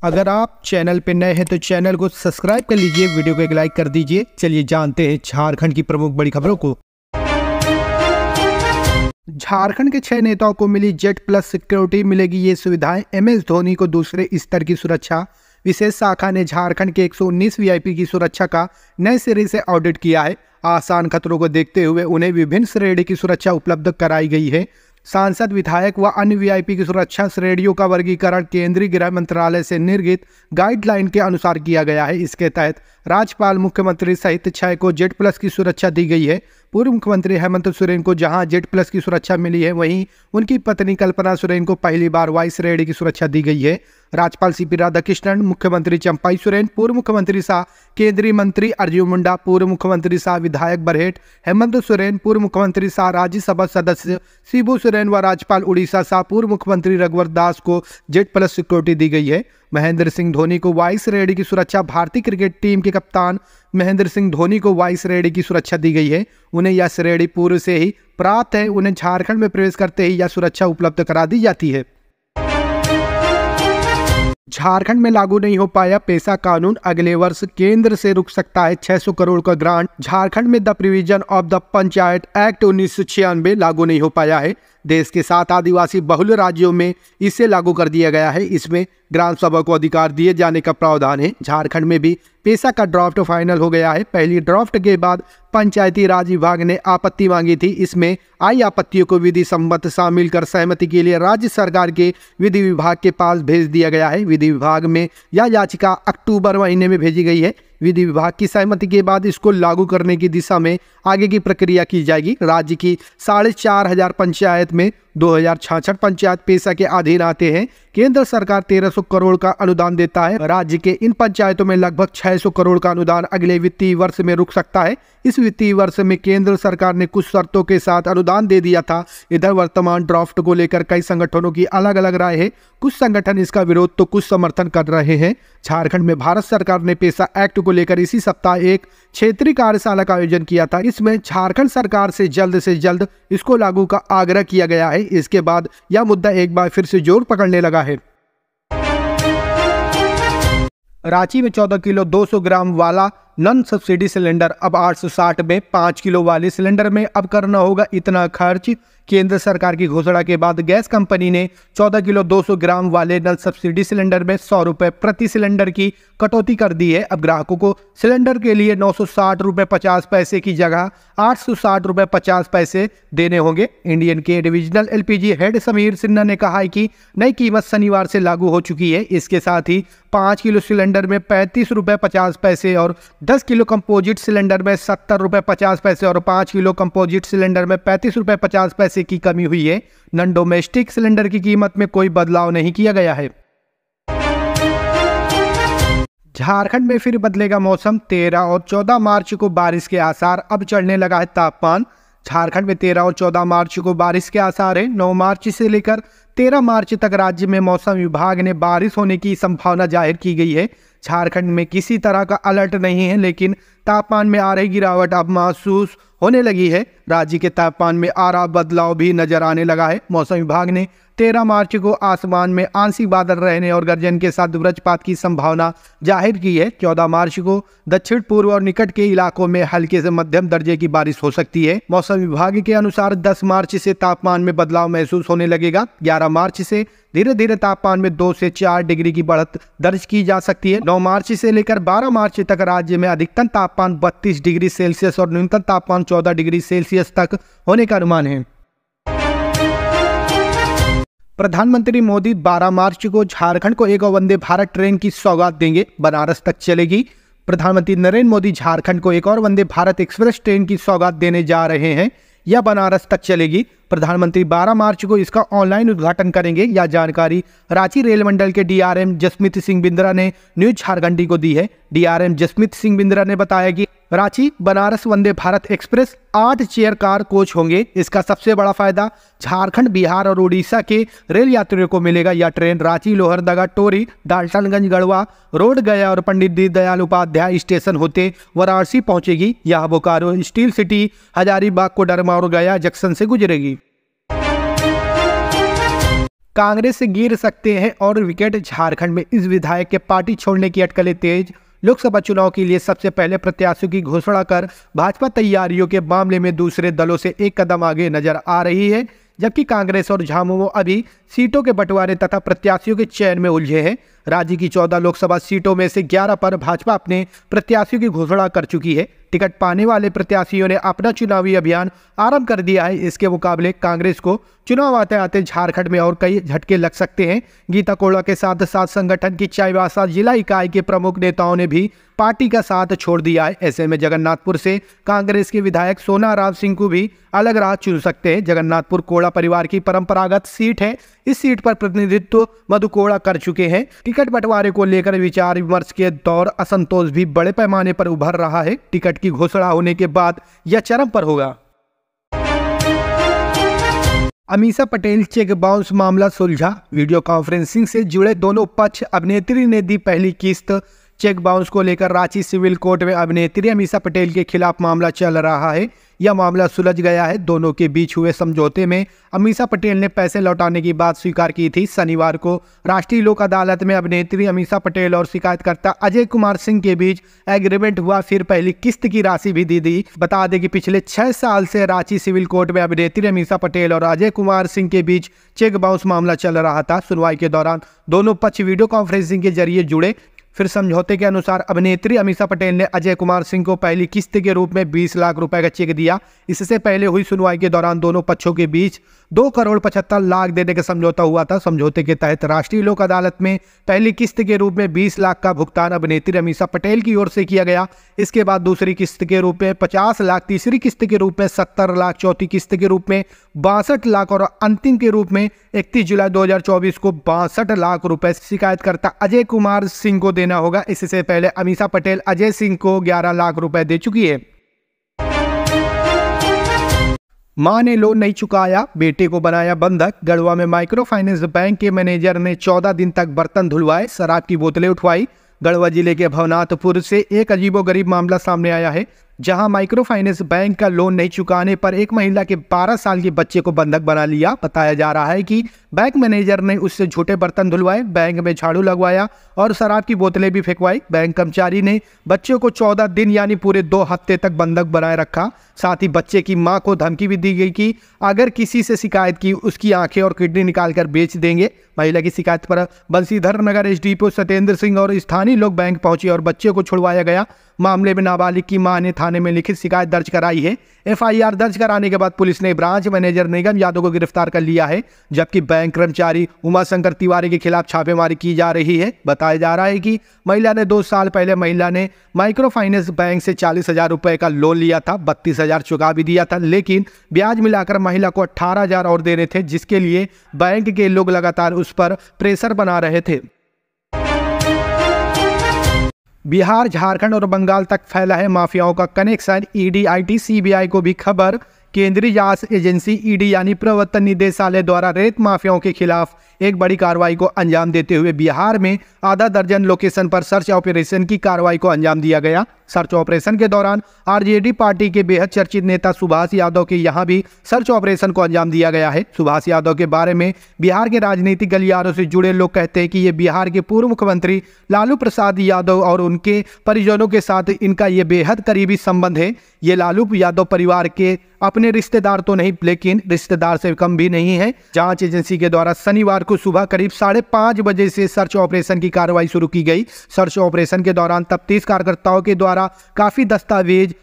अगर आप चैनल पे नए हैं तो चैनल को सब्सक्राइब कर लीजिए, वीडियो को एक लाइक कर दीजिए। चलिए जानते हैं झारखंड की प्रमुख बड़ी खबरों को। झारखंड के 6 नेताओं को मिली जेट प्लस सिक्योरिटी, मिलेगी ये सुविधाएं। MS धोनी को दूसरे स्तर की सुरक्षा। विशेष शाखा ने झारखंड के 119 VIP की सुरक्षा का नए सिरे से ऑडिट किया है। आसान खतरों को देखते हुए उन्हें विभिन्न श्रेणी की सुरक्षा उपलब्ध कराई गई है। सांसद, विधायक व अन्य VIP की सुरक्षा श्रेणियों का वर्गीकरण केंद्रीय गृह मंत्रालय से निर्गत गाइडलाइन के अनुसार किया गया है। इसके तहत राज्यपाल, मुख्यमंत्री सहित 6 को जेट प्लस की सुरक्षा दी गई है। पूर्व मुख्यमंत्री हेमंत सोरेन को जहां जेट प्लस की सुरक्षा मिली है, वहीं उनकी पत्नी कल्पना सोरेन को पहली बार वाई श्रेणी की सुरक्षा दी गई है। राज्यपाल CP राधाकृष्णन, मुख्यमंत्री चंपाई सोरेन, पूर्व मुख्यमंत्री शाह, केंद्रीय मंत्री अर्जुन मुंडा, पूर्व मुख्यमंत्री शाह, विधायक बरहेट हेमंत सोरेन, पूर्व मुख्यमंत्री शाह, राज्यसभा सदस्य शिबू सोरेन व राज्यपाल उड़ीसा शाह, पूर्व मुख्यमंत्री रघुवर दास को जेट प्लस सिक्योरिटी दी गई है। महेंद्र सिंह धोनी को वाई श्रेणी की सुरक्षा। भारतीय क्रिकेट टीम के कप्तान महेंद्र सिंह धोनी को वाई श्रेणी की सुरक्षा दी गई है। उन्हें यह श्रेणी पूर्व से ही प्राप्त है। उन्हें झारखंड में प्रवेश करते ही यह सुरक्षा उपलब्ध करा दी जाती है। झारखंड में लागू नहीं हो पाया पेशा कानून, अगले वर्ष केंद्र से रुक सकता है 600 करोड़ का ग्रांट। झारखंड में the provision of the panchayat act 1996 लागू नहीं हो पाया है। देश के 7 आदिवासी बहुल राज्यों में इसे लागू कर दिया गया है। इसमें ग्राम सभा को अधिकार दिए जाने का प्रावधान है। झारखंड में भी पेशा का ड्राफ्ट फाइनल हो गया है। पहली ड्राफ्ट के बाद पंचायती राज विभाग ने आपत्ति मांगी थी। इसमें आई आपत्तियों को विधि सम्मत शामिल कर सहमति के लिए राज्य सरकार के विधि विभाग के पास भेज दिया गया है। विधि विभाग में यह याचिका अक्टूबर महीने में भेजी गई है। विधि विभाग की सहमति के बाद इसको लागू करने की दिशा में आगे की प्रक्रिया की जाएगी। राज्य की 4500 पंचायत में 2066 पंचायत पेशा के अधीन आते हैं। केंद्र सरकार 1300 करोड़ का अनुदान देता है। राज्य के इन पंचायतों में लगभग 600 करोड़ का अनुदान अगले वित्तीय वर्ष में रुक सकता है। इस वित्तीय वर्ष में केंद्र सरकार ने कुछ शर्तों के साथ अनुदान दे दिया था। इधर वर्तमान ड्राफ्ट को लेकर कई संगठनों की अलग अलग राय है। कुछ संगठन इसका विरोध तो कुछ समर्थन कर रहे हैं। झारखंड में भारत सरकार ने पेशा एक्ट को लेकर इसी सप्ताह एक क्षेत्रीय कार्यशाला का आयोजन किया था। इसमें झारखंड सरकार से जल्द इसको लागू का आग्रह किया गया है। इसके बाद यह मुद्दा एक बार फिर से जोर पकड़ने लगा है। रांची में 14 किलो 200 ग्राम वाला नॉन सब्सिडी सिलेंडर अब 860 में। 5 किलो वाले सिलेंडर में अब करना होगा इतना खर्च। केंद्र सरकार की घोषणा के बाद गैस कंपनी ने 14 किलो 200 ग्राम वाले नल सब्सिडी सिलेंडर में 100 रुपये प्रति सिलेंडर की कटौती कर दी है। अब ग्राहकों को सिलेंडर के लिए 960 रुपये 50 पैसे की जगह 860 रुपये 50 पैसे देने होंगे। इंडियन के divisional LPG head Sameer Sinha ने कहा है कि नई कीमत शनिवार से लागू हो चुकी है। इसके साथ ही 5 किलो सिलेंडर में 35 रुपये 50 पैसे और 10 किलो कंपोजिट सिलेंडर में 70 रुपये 50 पैसे और 5 किलो कंपोजिट सिलेंडर में 35 रुपये 50 पैसे की कमी हुई है। नॉन डोमेस्टिक सिलेंडर की कीमत में कोई बदलाव नहीं किया गया है। झारखंड में फिर बदलेगा मौसम। 13 और 14 मार्च को बारिश के आसार। अब चढ़ने लगा है तापमान। झारखंड में 13 और 14 मार्च को बारिश के आसार है। 9 मार्च से लेकर 13 मार्च तक राज्य में मौसम विभाग ने बारिश होने की संभावना जाहिर की गई है। झारखंड में किसी तरह का अलर्ट नहीं है, लेकिन तापमान में आ रही गिरावट अब महसूस होने लगी है। राज्य के तापमान में आ रहा बदलाव भी नजर आने लगा है। मौसम विभाग ने 13 मार्च को आसमान में आंशिक बादल रहने और गर्जन के साथ वज्रपात की संभावना जाहिर की है। 14 मार्च को दक्षिण पूर्व और निकट के इलाकों में हल्के से मध्यम दर्जे की बारिश हो सकती है। मौसम विभाग के अनुसार 10 मार्च से तापमान में बदलाव महसूस होने लगेगा। 11 मार्च से धीरे धीरे तापमान में 2 से 4 डिग्री की बढ़त दर्ज की जा सकती है। 9 मार्च से लेकर 12 मार्च तक राज्य में अधिकतम तापमान 32 डिग्री सेल्सियस और न्यूनतम तापमान 14 डिग्री सेल्सियस तक होने का अनुमान है। प्रधानमंत्री मोदी 12 मार्च को झारखंड को एक और वंदे भारत ट्रेन की सौगात देंगे। बनारस तक चलेगी। प्रधानमंत्री नरेंद्र मोदी झारखंड को एक और वंदे भारत एक्सप्रेस ट्रेन की सौगात देने जा रहे हैं। यह बनारस तक चलेगी। प्रधानमंत्री 12 मार्च को इसका ऑनलाइन उद्घाटन करेंगे। यह जानकारी रांची रेल मंडल के DRM जसमीत सिंह बिंद्रा ने न्यूज झारखंडी को दी है। DRM जसमीत सिंह बिंद्रा ने बताया कि Ranchi Banaras Vande Bharat express 8 chair car coach होंगे। इसका सबसे बड़ा फायदा झारखंड, बिहार और उड़ीसा के रेल यात्रियों को मिलेगा। यह ट्रेन रांची, लोहरदगा, टोरी, डाल्टनगंज, गढ़वा रोड, गया और पंडित दीनदयाल उपाध्याय स्टेशन होते वाराणसी पहुंचेगी। यह बोकारो, स्टील सिटी, हजारीबाग, कोडरमा और गया जंक्शन से गुजरेगी। कांग्रेस से गिर सकते हैं और विकेट। झारखंड में इस विधायक के पार्टी छोड़ने की अटकलें तेज। लोकसभा चुनाव के लिए सबसे पहले प्रत्याशियों की घोषणा कर भाजपा तैयारियों के मामले में दूसरे दलों से एक कदम आगे नजर आ रही है, जबकि कांग्रेस और झामुमो अभी सीटों के बंटवारे तथा प्रत्याशियों के चयन में उलझे हैं। राज्य की 14 लोकसभा सीटों में से 11 पर भाजपा अपने प्रत्याशियों की घोषणा कर चुकी है। टिकट पाने वाले प्रत्याशियों ने अपना चुनावी अभियान आरंभ कर दिया है। इसके मुकाबले कांग्रेस को चुनाव आते आते झारखंड में और कई झटके लग सकते हैं। गीता कोड़ा के साथ साथ संगठन की चाईबासा जिला इकाई के प्रमुख नेताओं ने भी पार्टी का साथ छोड़ दिया है। ऐसे में जगन्नाथपुर से कांग्रेस के विधायक सोनाराम सिंह को भी अलग राह चुन सकते हैं। जगन्नाथपुर कोड़ा परिवार की परंपरागत सीट है। इस सीट पर प्रतिनिधित्व मधु कोड़ा कर चुके हैं। टिकट बंटवारे को लेकर विचार विमर्श के दौर असंतोष भी बड़े पैमाने पर उभर रहा है। टिकट की घोषणा होने के बाद यह चरम पर होगा। अमीषा पटेल चेक बाउंस मामला सुलझा। वीडियो कॉन्फ्रेंसिंग से जुड़े दोनों पक्ष। अभिनेत्री ने दी पहली किस्त। चेक बाउंस को लेकर रांची सिविल कोर्ट में अभिनेत्री अमीषा पटेल के खिलाफ मामला चल रहा है। यह मामला सुलझ गया है। दोनों के बीच हुए समझौते में अमीषा पटेल ने पैसे लौटाने की बात स्वीकार की थी। शनिवार को राष्ट्रीय लोक अदालत में अभिनेत्री अमीषा पटेल और शिकायतकर्ता अजय कुमार सिंह के बीच एग्रीमेंट हुआ। फिर पहली किस्त की राशि भी दी दी। बता दें कि पिछले 6 साल से रांची सिविल कोर्ट में अभिनेत्री अमीषा पटेल और अजय कुमार सिंह के बीच चेक बाउंस मामला चल रहा था। सुनवाई के दौरान दोनों पक्ष वीडियो कॉन्फ्रेंसिंग के जरिए जुड़े। फिर समझौते के अनुसार अभिनेत्री अमीषा पटेल ने अजय कुमार सिंह को पहली किस्त के रूप में 20 लाख रुपए का चेक दिया। इससे पहले हुई सुनवाई के दौरान दोनों पक्षों के बीच 2,75,00,000 देने का समझौता हुआ था। समझौते के तहत राष्ट्रीय लोक अदालत में पहली किस्त के रूप में 20 लाख का भुगतान अभिनेत्री अमीषा पटेल की ओर से किया गया। इसके बाद दूसरी किस्त के रूप में 50 लाख, तीसरी किस्त के रूप में 70 लाख, चौथी किस्त के रूप में 62 लाख और अंतिम के रूप में 31 जुलाई 2024 को 62 लाख रुपए शिकायतकर्ता अजय कुमार सिंह को देना होगा। इससे पहले अमीषा पटेल अजय सिंह को 11 लाख रुपए दे चुकी है। मां ने लोन नहीं चुकाया, बेटे को बनाया बंधक। गढ़वा में माइक्रो फाइनेंस बैंक के मैनेजर ने 14 दिन तक बर्तन धुलवाए, शराब की बोतलें उठवाई। गढ़वा जिले के भवनाथपुर से एक अजीबोगरीब मामला सामने आया है, जहां माइक्रो फाइनेंस बैंक का लोन नहीं चुकाने पर एक महिला के 12 साल के बच्चे को बंधक बना लिया। बताया जा रहा है कि बैंक मैनेजर ने उससे झूठे बर्तन धुलवाए, बैंक में झाड़ू लगवाया और शराब की बोतलें भी फेंकवाई। बैंक कर्मचारी ने बच्चे को 14 दिन यानी पूरे 2 हफ्ते तक बंधक बनाए रखा। साथ ही बच्चे की मां को धमकी भी दी गई कि अगर किसी से शिकायत की उसकी आंखें और किडनी निकालकर बेच देंगे। महिला की शिकायत पर बंसीधर नगर एसडीपीओ सत्येंद्र सिंह और स्थानीय लोग बैंक पहुंचे और बच्चे को छुड़वाया गया। मामले में नाबालिग की मां ने थाने में लिखित शिकायत दर्ज कराई है। एफआईआर दर्ज कराने के बाद पुलिस ने ब्रांच मैनेजर निगम यादव को गिरफ्तार कर लिया है, जबकि बैंक कर्मचारी उमाशंकर तिवारी के खिलाफ छापेमारी की जा रही है। बताया जा रहा है कि महिला ने 2 साल पहले महिला ने माइक्रो फाइनेंस बैंक से 40,000 रुपए का लोन लिया था। 32,000 चुका भी दिया था, लेकिन ब्याज मिलाकर महिला को 18,000 और देने थे, जिसके लिए बैंक के लोग लगातार उस पर प्रेशर बना रहे थे। बिहार, झारखंड और बंगाल तक फैला है माफियाओं का कनेक्शन। ईडी, आईटी, सीबीआई को भी खबर। केंद्रीय जांच एजेंसी ईडी यानी प्रवर्तन निदेशालय द्वारा रेत माफियाओं के खिलाफ एक बड़ी कार्रवाई को अंजाम देते हुए बिहार में आधा दर्जन लोकेशन पर सर्च ऑपरेशन की कार्रवाई को अंजाम दिया गया। सर्च ऑपरेशन के दौरान आरजेडी पार्टी के बेहद चर्चित नेता सुभाष यादव के यहां भी सर्च ऑपरेशन को अंजाम दिया गया है। सुभाष यादव के बारे में बिहार के राजनीतिक गलियारों से जुड़े लोग कहते हैं कि ये बिहार के पूर्व मुख्यमंत्री लालू प्रसाद यादव और उनके परिजनों के साथ इनका ये बेहद करीबी संबंध है। ये लालू यादव परिवार के अपने रिश्तेदार तो नहीं, लेकिन रिश्तेदार से कम भी नहीं है। जांच एजेंसी के द्वारा शनिवार को सुबह करीब 5:30 बजे से सर्च ऑपरेशन की कार्रवाई शुरू की गई। सर्च ऑपरेशन के दौरान तफ्तीश कार्यकर्ताओं के द्वारा काफी दस्तावेज,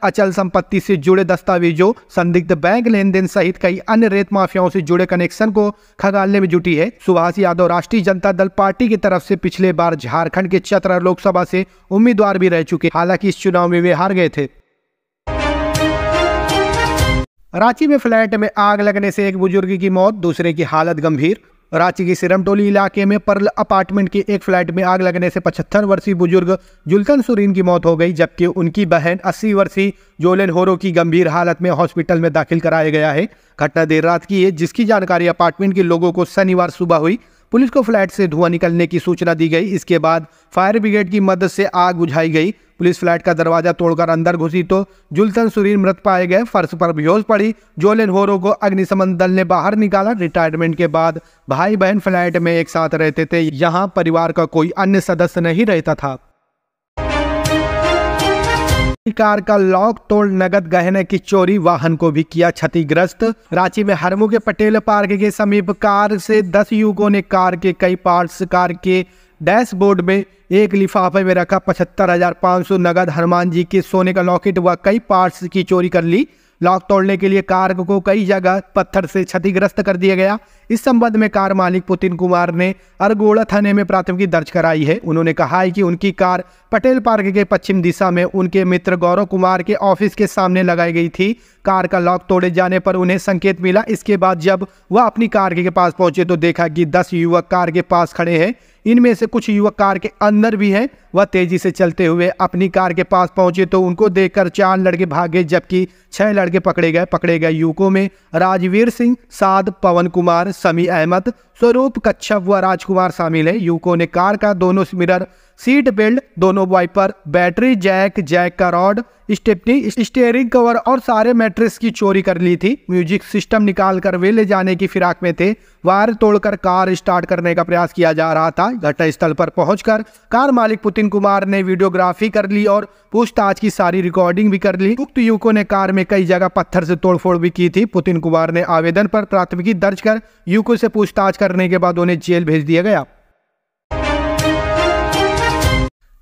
अचल संपत्ति से जुड़े दस्तावेजों, संदिग्ध बैंक लेन देन सहित कई अन्य रेत माफियाओं से जुड़े कनेक्शन को खंगालने में जुटी है। सुभाष यादव राष्ट्रीय जनता दल पार्टी की तरफ से पिछले बार झारखंड के चतरा लोकसभा से उम्मीदवार भी रह चुके, हालांकि इस चुनाव में वे हार गए थे। रांची में फ्लैट में आग लगने से एक बुजुर्ग की मौत, दूसरे की हालत गंभीर। रांची के सिरमटोली इलाके में पर्ल अपार्टमेंट के एक फ्लैट में आग लगने से 75 वर्षीय बुजुर्ग जुल्कन सुरीन की मौत हो गई, जबकि उनकी बहन 80 वर्षीय जोलेन होरो की गंभीर हालत में हॉस्पिटल में दाखिल कराया गया है। घटना देर रात की है, जिसकी जानकारी अपार्टमेंट के लोगों को शनिवार सुबह हुई। पुलिस को फ्लैट से धुआं निकलने की सूचना दी गई। इसके बाद फायर ब्रिगेड की मदद से आग बुझाई गई। पुलिस फ्लैट का दरवाजा तोड़कर अंदर घुसी तो जुल्तन सुरीन मृत पाए गए। फर्श पर बेहोश पड़ी जोलेन होरो को अग्निशमन दल ने बाहर निकाला। रिटायरमेंट के बाद भाई बहन फ्लैट में एक साथ रहते थे। यहाँ परिवार का कोई अन्य सदस्य नहीं रहता था। कार का लॉक तोड़ नगद गहने की चोरी, वाहन को भी किया क्षतिग्रस्त। रांची में हरमू के पटेल पार्क के समीप कार से 10 युवकों ने कार के कई पार्ट्स, कार के डैशबोर्ड में एक लिफाफे में रखा 75,500 नगद, हनुमान जी के सोने का लॉकेट व कई पार्ट्स की चोरी कर ली। लॉक तोड़ने के लिए कार को कई जगह पत्थर से क्षतिग्रस्त कर दिया गया। इस संबंध में कार मालिक पुतिन कुमार ने अरगोड़ा थाने में प्राथमिकी दर्ज कराई है। उन्होंने कहा है कि उनकी कार पटेल पार्क के पश्चिम दिशा में उनके मित्र गौरव कुमार के ऑफिस के सामने लगाई गई थी। कार का लॉक तोड़े जाने पर उन्हें संकेत मिला। इसके बाद जब वह अपनी कार के पास पहुंचे तो देखा कि 10 युवक कार के पास खड़े हैं। इनमें से कुछ युवक कार के अंदर भी हैं। वह तेजी से चलते हुए अपनी कार के पास पहुंचे तो उनको देखकर 4 लड़के भागे, जबकि 6 लड़के पकड़े गए। पकड़े गए युवकों में राजवीर सिंह, साद, पवन कुमार, समी अहमद, स्वरूप कच्छप व राजकुमार शामिल है। युवकों ने कार का दोनों मिरर, सीट बेल्ट, दोनों वाइपर, बैटरी जैक का रॉड, स्टेपनी, स्टीयरिंग कवर और सारे मैट्रेस की चोरी कर ली थी। म्यूजिक सिस्टम निकाल कर वे ले जाने की फिराक में थे। वायर तोड़कर कार स्टार्ट करने का प्रयास किया जा रहा था। घटनास्थल पर पहुंचकर कार मालिक पुतिन कुमार ने वीडियोग्राफी कर ली और पूछताछ की सारी रिकॉर्डिंग भी कर ली। उक्त युवकों ने कार में कई जगह पत्थर से तोड़फोड़ भी की थी। पुतिन कुमार ने आवेदन पर प्राथमिकी दर्ज कर युवकों से पूछताछ करने के बाद उन्हें जेल भेज दिया गया।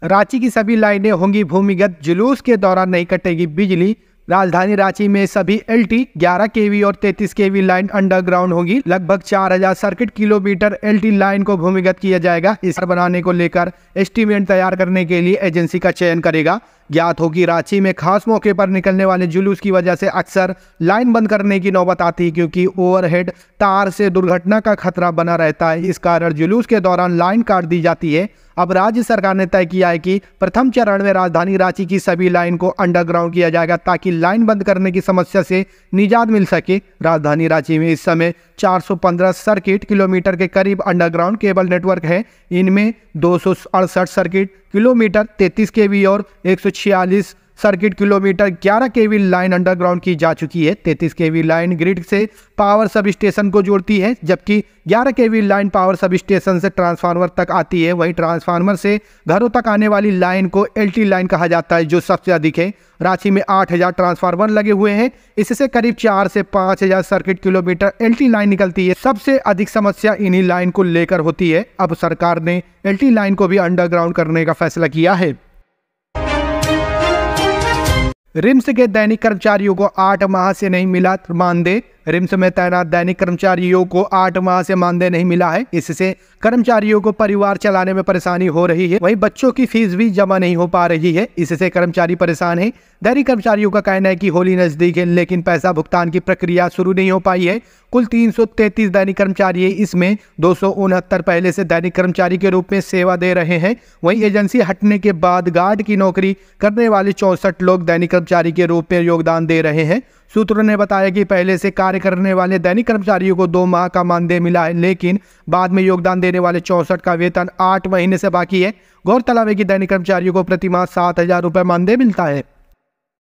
रांची की सभी लाइनें होंगी भूमिगत, जुलूस के दौरान नहीं कटेगी बिजली। राजधानी रांची में सभी LT 11 kV और 33 kV लाइन अंडरग्राउंड होगी। लगभग 4000 सर्किट किलोमीटर LT लाइन को भूमिगत किया जाएगा। इस बनाने को लेकर एस्टीमेट तैयार करने के लिए एजेंसी का चयन करेगा। ज्ञात हो कि रांची में खास मौके पर निकलने वाले जुलूस की वजह से अक्सर लाइन बंद करने की नौबत आती है, क्योंकि ओवरहेड तार से दुर्घटना का खतरा बना रहता है। इस कारण जुलूस के दौरान लाइन काट दी जाती है। अब राज्य सरकार ने तय किया है कि प्रथम चरण में राजधानी रांची की सभी लाइन को अंडरग्राउंड किया जाएगा, ताकि लाइन बंद करने की समस्या से निजात मिल सके। राजधानी रांची में इस समय 415 सर्किट किलोमीटर के करीब अंडरग्राउंड केबल नेटवर्क है। इनमें 268 सर्किट किलोमीटर 33 kV और 146 circuit kilometre 11 kV line underground की जा चुकी है। 33 kV लाइन ग्रिड से पावर सब स्टेशन को जोड़ती है, जबकि 11 kV line power sub station से ट्रांसफार्मर तक आती है। वहीं ट्रांसफार्मर से घरों तक आने वाली लाइन को LT लाइन कहा जाता है, जो सबसे अधिक है। रांची में 8000 ट्रांसफार्मर लगे हुए हैं। इससे करीब 4 से 5000 सर्किट किलोमीटर LT लाइन निकलती है। सबसे अधिक समस्या इन्हीं लाइन को लेकर होती है। अब सरकार ने LT लाइन को भी अंडरग्राउंड करने का फैसला किया है। रिम्स के दैनिक कर्मचारियों को 8 माह से नहीं मिला मानदेय। रिम्स में तैनात दैनिक कर्मचारियों को 8 माह से मानदेय नहीं मिला है। इससे कर्मचारियों को परिवार चलाने में परेशानी हो रही है। वहीं बच्चों की फीस भी जमा नहीं हो पा रही है। इससे कर्मचारी परेशान है। दैनिक कर्मचारियों का कहना है कि होली नजदीक है, लेकिन पैसा भुगतान की प्रक्रिया शुरू नहीं हो पाई है। कुल 333 दैनिक कर्मचारी है। इसमें 269 पहले से दैनिक कर्मचारी के रूप में सेवा दे रहे हैं। वहीं एजेंसी हटने के बाद गार्ड की नौकरी करने वाले 64 लोग दैनिक कर्मचारी के रूप में योगदान दे रहे हैं। सूत्रों ने बताया कि पहले से कार्य करने वाले दैनिक कर्मचारियों को 2 माह का मानदेय मिला है, लेकिन बाद में योगदान देने वाले 64 का वेतन 8 महीने से बाकी है। गौरतलब है कि दैनिक कर्मचारियों को प्रति माह 7000 रुपये मानदेय मिलता है।